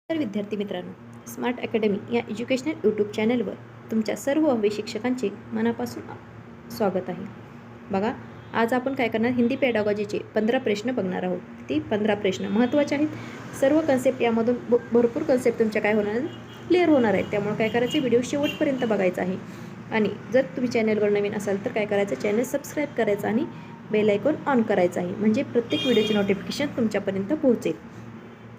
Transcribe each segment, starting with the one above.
तर विद्यार्थी मित्रांनो, स्मार्ट अकॅडमी या एज्युकेशनल यूट्यूब चॅनलवर तुमच्या सर्व हवे शिक्षकांचे मनापासून स्वागत आहे. बघा, आज आपण काय करणार, हिंदी पेडागॉजीचे 15 प्रश्न बघणार आहोत. ती 15 प्रश्न महत्त्वाचे आहेत. सर्व कन्सेप्ट यामधून भरपूर कन्सेप्ट तुमच्या काय होणार क्लिअर होणार आहेत. त्यामुळे काय करायचं, व्हिडिओ शेवटपर्यंत बघायचा आहे. आणि जर तुम्ही चॅनलवर नवीन असाल तर काय करायचं, चॅनल सबस्क्राईब करायचं आणि बेल आयकॉन ऑन करायचा आहे. म्हणजे प्रत्येक व्हिडिओचे नोटिफिकेशन तुमच्यापर्यंत पोहोचेल.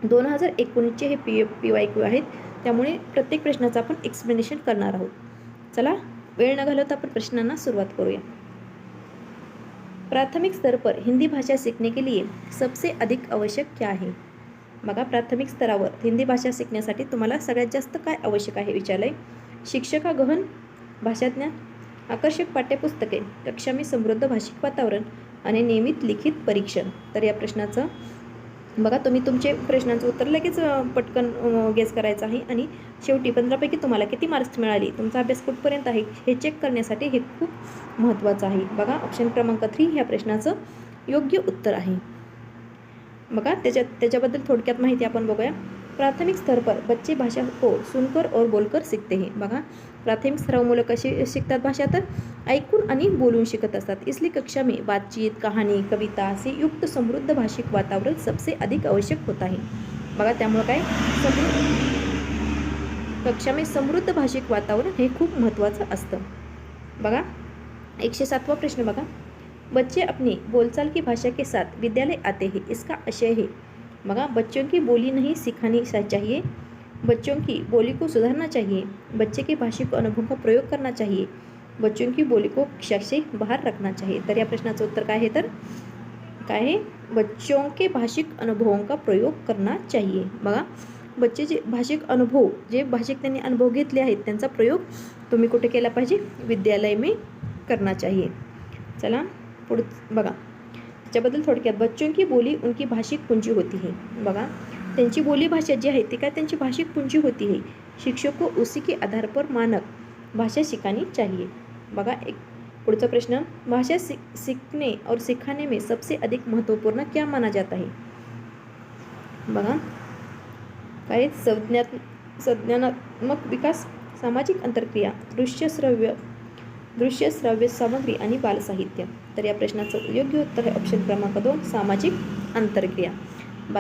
2019चे हे PYQ आहेत. त्यामुळे प्रत्येक प्रश्नाचं आपण एक्सप्लेनेशन करणार आहोत. चला, वेळ न घालवता आपण प्रश्नांना सुरुवात करूया. प्राथमिक स्तर पर हिंदी भाषा सीखने के लिए सबसे अधिक आवश्यक क्या है? बघा, प्राथमिक स्तरावर हिंदी भाषा शिकण्यासाठी तुम्हाला सगळ्यात जास्त काय आवश्यक आहे विचारलंय. शिक्षका गहन भाषाज्ञान, आकर्षक पाठ्यपुस्तके, कक्षा में समृद्ध भाषिक वातावरण आणि नियमित लिखित परीक्षण. तर या प्रश्नाचं बघा, तुम्ही तुमचे प्रश्नांचं उत्तर लगेच पटकन गेस करायचं आहे. आणि शेवटी 15पैकी तुम्हाला किती मार्क्स मिळाले, तुमचा अभ्यास कुठपर्यंत आहे हे चेक करण्यासाठी हे खूप महत्त्वाचं आहे. बघा, ऑप्शन क्रमांक 3 ह्या प्रश्नाचं योग्य उत्तर आहे. बघा, त्याच्याबद्दल थोडक्यात माहिती आपण बघूया. प्राथमिक स्तर पर बच्चे भाषा को सुनकर और बोलकर सीखते हैं. बघा, प्राथमिक स्तरावर मुलं कशी शिकतात भाषा, तर ऐकून आणि बोलून शिकत असतात. इसलिए कक्षा में बातचीत, कहानी, कविता से युक्त समृद्ध भाषिक वातावरण सबसे अधिक आवश्यक होता है. बघा, त्यामुळे काय, कक्षा में समृद्ध भाषिक वातावरण हे खूप महत्त्वाचं असतं. बघा, 107वां प्रश्न बघा. बच्चे अपनी बोलचाल की भाषा के साथ विद्यालय आते हैं, इसका आशय है. बघा, बच्चों की बोली नहीं सिखानी चाहिए, बच्चों की बोली को सुधारना चाहिए, बच्चे के भाषिक अनुभव का प्रयोग करना चाहिए, बच्चों की बोली को कक्षा से बाहर रखना चाहिए. तर या प्रश्नाचं उत्तर काय आहे, तर काय आहे, बच्चों के भाषिक अनुभवों का प्रयोग करना चाहिए. बघा, बच्चे भाषिक अनुभव, जे भाषिक त्यांनी अनुभव घेतले आहेत त्यांचा प्रयोग तुम्ही कुठे केला पाहिजे, विद्यालय में करना चाहिए. चला पुढं बघा, त्याच्याबद्दल थोडक्यात. बच्चों की बोली उनकी भाषिक पूंजी होती है. बघा, त्यांची बोली भाषा जी आहे ती काय त्यांची भाषिक पूंजी होती है. शिक्षक को उसी के आधार पर मानक भाषा सिखानी चाहिए. बघा, एक पुढचा प्रश्न. भाषा सीखने और सिखाने में सबसे अधिक महत्वपूर्ण क्या माना जाता है? बघा, काय, संज्ञानात्मक विकास, सामाजिक अंतरक्रिया, दृश्य श्राव्य सामग्री आणि बालसाहित्य. तर या प्रश्नाचं योग्य उत्तर आहे ऑप्शन क्रमांक 2, सामाजिक अंतरक्रिया.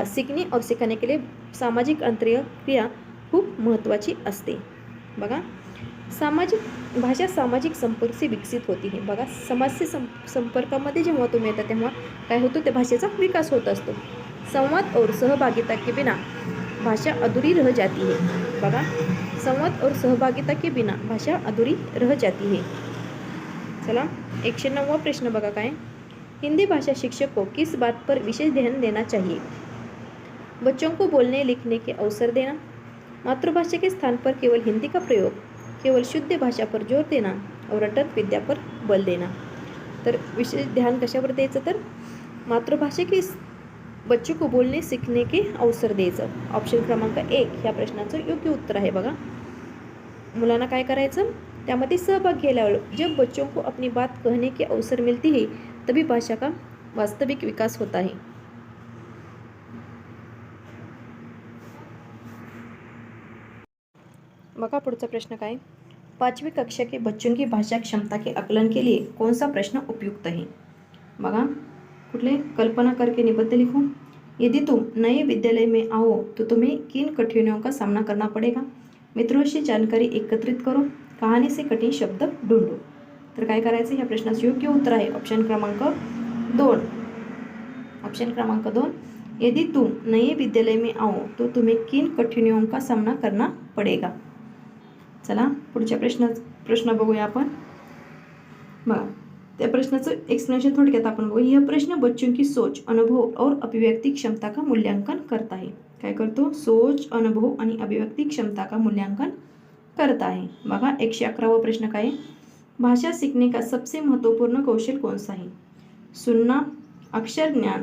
सीखने और सिखाने के लिए सामाजिक अंतरक्रिया खूप महत्त्वाची असते. बघा, सामाजिक भाषा सामाजिक संपर्क से विकसित होती है. बघा, समाज से संपर्कामध्ये जेव्हा तुम्ही येता तेव्हा काय होतं, त्या भाषेचा विकास होत असतो. संवाद और सहभागिता के बिना भाषा अधूरी रह जाती है. बघा, संवाद और सहभागिता के बिना भाषा अधूरी रह जाती है. चला, 109वां प्रश्न बघा काय. हिंदी भाषा शिक्षक को किस बात पर विशेष ध्यान देना चाहिए? बच्चों को बोलने लिखने के अवसर देना, मातृभाषा के स्थान पर केवल हिंदी का प्रयोग, केवल शुद्ध भाषा पर जोर देना और रटत विद्या पर बल देना. तर विशेष ध्यान कशावर द्यायचं, तर मातृभाषा के बच्चों को बोलने सीखने के अवसर द्यायचं. ऑप्शन क्रमांक 1 ह्या प्रश्नाचं योग्य उत्तर आहे. बघा, मुलांना काय करायचं, त्यामध्ये सहभाग घ्यायला. जब बच्चों को अपनी बात कहने के अवसर मिलती है तभी भाषा का वास्तविक विकास होता है. बघा, पुढचा प्रश्न काय. 5वीं कक्षा के बच्चों की भाषा क्षमता के आकलन के लिए कौन सा प्रश्न उपयुक्त है? बघा, कुठले, कल्पना करके निबंध लिखो. यदि तुम नए विद्यालय में आओ तो तुम्हें किन कठिनाइयों का सामना करना पड़ेगा? मित्रों से जानकारी एकत्रित करो, कहानी से कठीण शब्द ढूंढो. तर काय करायचं, ह्या प्रश्नाचं योग्य उत्तर आहे ऑप्शन क्रमांक 2. ऑप्शन क्रमांक 2, यदि तुम नए विद्यालय में आओ तो तुम्हें किन कठिनाइयों का सामना करना पड़ेगा. चला, पुढच्या प्रश्न बघूया आपण. बघा, त्या प्रश्नाचं एक्सप्लेनेशन थोडक्यात आपण बघू. यह प्रश्न बच्चों की सोच, अनुभव और अभिव्यक्ति क्षमता का मूल्यांकन करता है. काय करतो, सोच, अनुभव आणि अभिव्यक्ति क्षमता का मूल्यांकन करता है. बघा, 111वां प्रश्न काय. भाषा सीखने का सबसे महत्वपूर्ण कौशल कौन सा है? सुनना, अक्षर ज्ञान,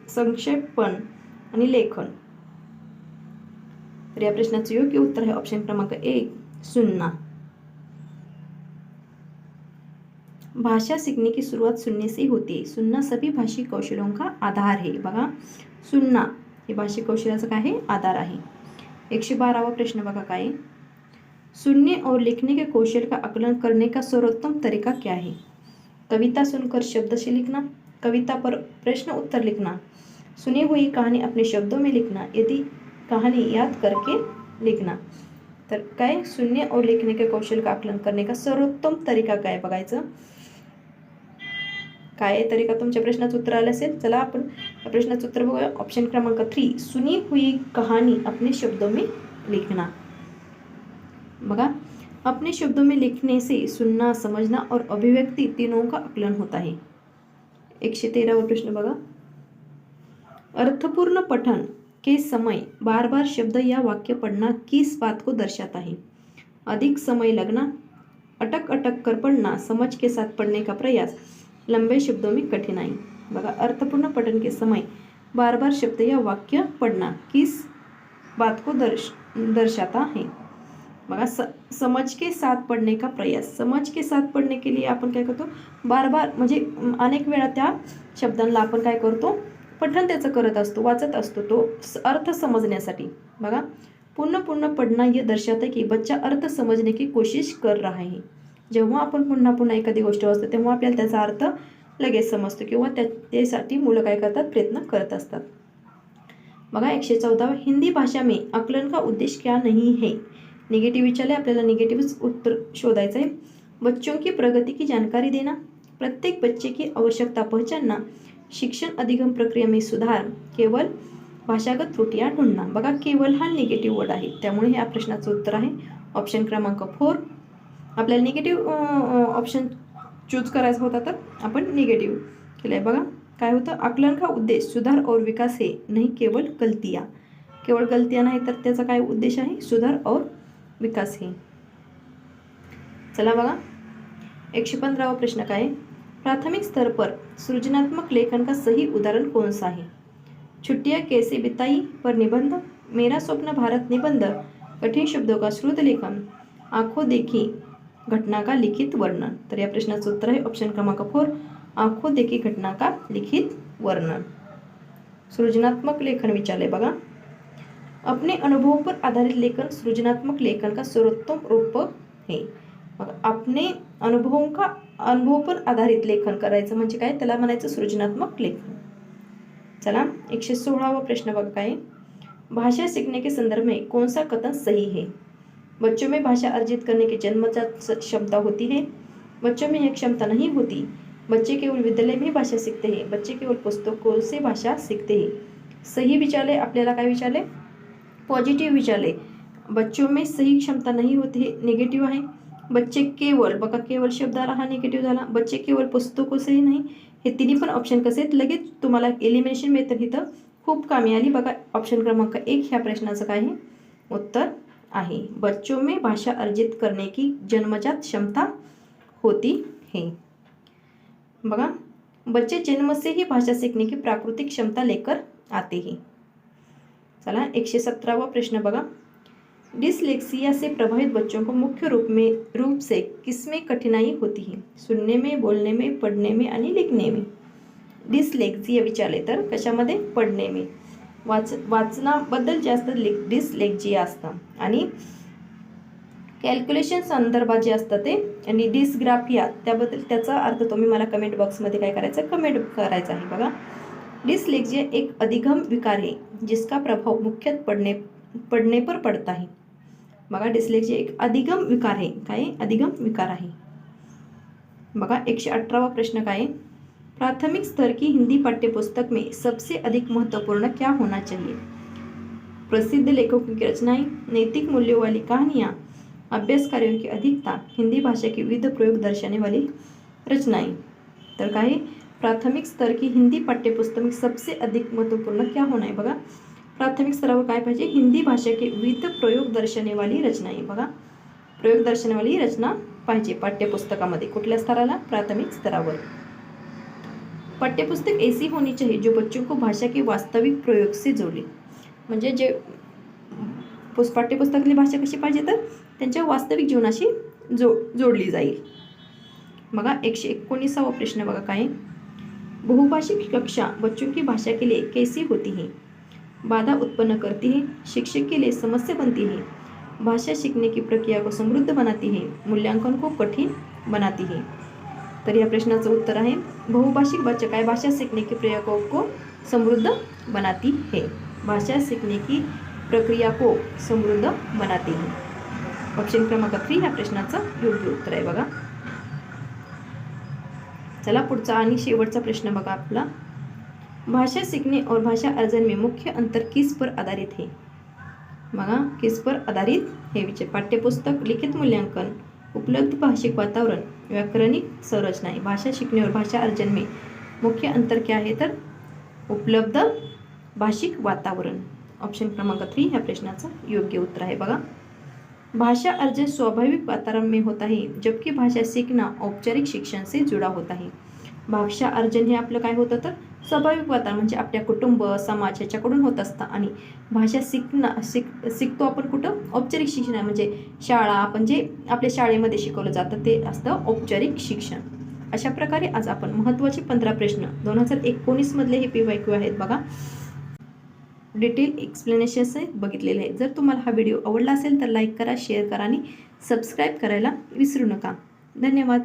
संक्षेपण आणि लेखन. तर या प्रश्नाचं योग्य उत्तर आहे ऑप्शन क्रमांक 1, सुनना. भाषा सीखने की शुरुआत सुनने से ही होती है. सुनना सभी भाषिक कौशलों का आधार है. बघा, सुनना हे भाषिक कौशल्याचा काय आहे, आधार आहे. 112वां प्रश्न बघा काय आहे? सुनने और लिखने के कौशल का आकलन करने का सर्वोत्तम तरीका क्या है? कविता सुनकर शब्द से लिखना, कविता पर प्रश्न उत्तर लिखना, सुनी हुई कहानी अपने शब्दों में लिखना, यदि कहानी याद करके लिखना. तर काय, सुनने और लिखने के कौशल का आकलन करने का सर्वोत्तम तरीका काय बघायचं. काय तरीका तुमच्या प्रश्नाचं उत्तर आलं असेल. चला आपण या प्रश्नाचं उत्तर बघूया. ऑप्शन क्रमांक 3, सुनी हुई कहानी अपने शब्दों में लिखना. बघा, अपने शब्दों में लिखने से सुनना, समझना और अभिव्यक्ति तीनों का आकलन होता है. 113वां प्रश्न बघा, अर्थपूर्ण पठन के समय बार बार शब्द या वाक्य पढ़ना किस बात को दर्शाता है? अधिक समय लगना, अटक अटक कर पढ़ना, समझ के साथ पढ़ने का प्रयास, लंबे शब्दों में कठिनाई. बघा, अर्थपूर्ण पठन के समय बार बार शब्द या वाक्य पढ़ना किस बात को दर्शाता है? बघा, समझ के साथ पढ़ने का प्रयास. समझ के साथ पढ़ने के लिए आपण काय करतो, बार बार म्हणजे अनेक वेळा त्या शब्दांना आपण काय करतो, पठण त्याचं करत असतो, वाचत असतो तो अर्थ समझण्यासाठी. बघा, पुन्हा पुन्हा पढ़ना ये दर्शाता है की बच्चा अर्थ समझने की कोशिश कर रहा है. जेव्हा आपण पुन्हा पुन्हा एखादी गोष्ट वाचतो तेव्हा आपल्याला त्याचा अर्थ लगेच समजतो किंवा त्यासाठी मुलं काय करतात, प्रयत्न करत असतात. बघा, 114वां, हिंदी भाषा में आकलन का उद्देश्य क्या नहीं है? निगेटिव्ह विचारले, आपल्याला निगेटिव्ह उत्तर शोधायचं आहे. बच्चों की प्रगति की जानकारी देना, प्रत्येक बच्चे की आवश्यकता पहचानना, शिक्षण अधिगम प्रक्रिया में सुधार, केवल भाषागत त्रुटियां ढूंढना. बघा, केवल हा निगेटिव्ह वर्ड आहे, त्यामुळे या प्रश्नाचं उत्तर आहे ऑप्शन क्रमांक 4. आपल्याला निगेटिव्ह ऑप्शन चूज करायचा होता तर आपण निगेटिव्ह केलं आहे. बघा काय होतं, आकलन का उद्देश सुधार और विकास है, नहीं केवल गलतियाँ. केवळ गलतियाँ नाही तर त्याचा काय उद्देश आहे, सुधार और विकास है. चला बघा, 115वां प्रश्न काय, प्राथमिक स्तर पर सृजनात्मक लेखन का सही उदाहरण कौन सा है? छुट्टियाँ कैसे बिताई पर निबंध, मेरा स्वप्न भारत निबंध, कठिन शब्दों का श्रुत लेखन, आंखों देखी घटना का लिखित वर्णन. तर या प्रश्नाचं उत्तर आहे ऑप्शन क्रमांक 4, आंखों देखी घटना का लिखित वर्णन. सृजनात्मक लेखन विचारले. बघा, अपने अनुभव पर आधारित लेखन सृजनात्मक लेखन का सर्वोत्तम रूप है. मग अपने अनुभव पर आधारित लेखन करायचं म्हणजे काय, त्याला म्हणायचं सृजनात्मक लेखन. चला, 116वां प्रश्न बघा काय, भाषा सीखने के संदर्भ में कौन सा कथन सही है? बच्चों में भाषा अर्जित करने की जन्मजात क्षमता होती है, बच्चों में यह क्षमता नहीं होती, बच्चे केवल विद्यालय में भाषा सीखते हैं, बच्चे केवल पुस्तकों से भाषा सीखते हैं. सही विचारले, आपल्याला काय विचारले, पॉझिटिव्ह विचारले. बच्चों में सही क्षमता नहीं होती है, निगेटिव्ह आहे. बच्चे केवळ, बघा केवळ शब्द आला हा निगेटिव्ह झाला. बच्चे केवळ पुस्तकों से नाही, हे तिन्ही पण ऑप्शन कसे आहेत, लगेच तुम्हाला एलिमिनेशन मेथड इथं खूप कामी आली. बघा, ऑप्शन क्रमांक 1 ह्या प्रश्नाचं काय आहे, उत्तर आहे बच्चों में भाषा अर्जित करने की जन्मजात क्षमता होती है. बघा, बच्चे जन्म से ही भाषा सीखने की प्राकृतिक क्षमता लेकर आते हैं. चला, 117वां प्रश्न बघा, डिसलेक्सिया से प्रभावित बच्चों को मुख्य रूप से किसमें कठिनाई होती है? सुनने में, बोलने में, पढ़ने में आणि लिखणे में. डिसलेक्सिया विचारले तर कशामध्ये, पढ़ने में. वाचनाबद्दल जास्त डिसलेक्सिया असतं आणि कॅल्क्युलेशन संदर्भात जे असतं ते, आणि डिस्ग्राफिया त्याबद्दल त्याचा अर्थ तुम्ही मला कमेंट बॉक्समध्ये काय करायचं, कमेंट करायचं आहे. बघा, डिसलेक्सिया एक अधिगम विकार है जिसका प्रभाव मुख्यतः पढ़ने पर पड़ता है. बघा, डिसलेक्सिया एक अधिगम विकार आहे. काय, अधिगम विकार आहे. बघा, 118वां प्रश्न काय, प्राथमिक स्तर की हिंदी पाठ्यपुस्तक में सबसे अधिक महत्वपूर्ण क्या होना चाहिए? प्रसिद्ध लेखकों की रचनाएं, नैतिक मूल्यों वाली कहानियाँ, अभ्यास कार्यों की अधिकता, हिंदी भाषा के विविध प्रयोग दर्शाने वाली रचनाएं. तर काय, प्राथमिक स्तर की हिंदी पाठ्यपुस्तक में सबसे अधिक महत्वपूर्ण क्या होना है? बघा, प्राथमिक स्तरावर काय पाहिजे, हिंदी भाषा के विविध प्रयोग दर्शने वाली रचनाएं. बघा, प्रयोग दर्शने वाली रचना पाहिजे पाठ्यपुस्तकामध्ये. कुठल्या स्तराला, प्राथमिक स्तरावर. पाठ्यपुस्तक ऐसी होनी चाहिए जो बच्चों को भाषा के वास्तविक प्रयोग से जोड़े. म्हणजे जे पाठ्यपुस्तकातली भाषा कशी पाहिजे, तर त्यांच्या वास्तविक जीवनाशी जोडली जाईल. बघा, 119वां प्रश्न बघा काय, बहुभाषिक कक्षा बच्चों की भाषा के लिए कैसी होती है? बाधा उत्पन्न करती है, शिक्षक के लिए समस्या बनती है, भाषा सीखने की प्रक्रिया को समृद्ध बनाती है, मूल्यांकन को कठिन बनाती है। तर या प्रश्नाचं उत्तर आहे बहुभाषिक बच्चा काय भाषा सीखने की प्रक्रिया को समृद्ध बनाती है, भाषा सीखने की प्रक्रिया को समृद्ध बनाती है। ऑप्शन क्रमांक 3 ह्या प्रश्नाचं योग्य उत्तर आहे बघा। चला पुढचा आणि शेवटचा प्रश्न बघा आपला, भाषा सीखने और भाषा अर्जन में मुख्य अंतर किस पर आधारित है। बघा किस पर आधारित हे विषय पाठ्यपुस्तक, लिखित मूल्यांकन, उपलब्ध भाषिक वातावरण, व्याकरणिक संरचना है। भाषा सीखने और भाषा अर्जन में मुख्य अंतर क्या है, तर उपलब्ध भाषिक वातावरण। ऑप्शन क्रमांक 3 ह्या प्रश्नाचं योग्य उत्तर आहे बघा। भाषा अर्जन स्वाभाविक वातावरण में होता है, जबकि भाषा सीखना औपचारिक शिक्षण से जुड़ा होता है। भाषा अर्जन हे आपलं काय होतं, तर स्वाभाविक वातावरण म्हणजे आपल्या कुटुंब समाज ह्याच्याकडून होत असतं, आणि भाषा शिकतो आपण कुठं, औपचारिक शिक्षण म्हणजे शाळा, आपण जे आपल्या शाळेमध्ये शिकवलं जातं ते असतं औपचारिक शिक्षण। अशा प्रकारे आज आपण महत्त्वाचे 15 प्रश्न 2019 मधले हे PYQ आहेत बघा, डिटेल एक्सप्लेनेशन्स बघितलेले आहे। जर तुम्हाला हा व्हिडिओ आवडला असेल तर लाईक करा, शेअर करा आणि सबस्क्राईब करायला विसरू नका। धन्यवाद।